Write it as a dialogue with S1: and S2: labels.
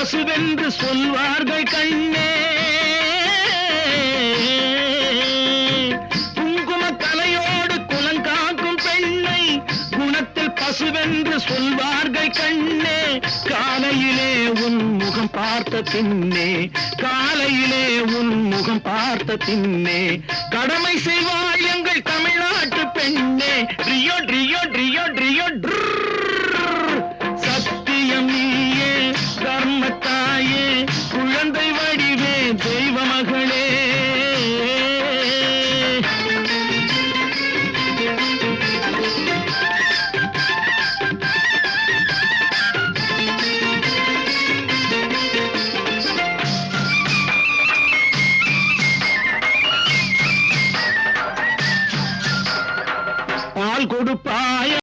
S1: பசுவென்று சொல்வார்கள் கண்ணே. குங்கும கலையோடு குலங்காக்கும் பெண்ணை குணத்தில் பசுவென்று சொல்வார்கள் கண்ணே. காலையிலே உன் முகம் பார்த்த பின்னே, காலையிலே உன் முகம் பார்த்த பின்னே கடமை செய்வாள் எங்கள் தமிழ்நாட்டு பெண்ணே. Rio Rio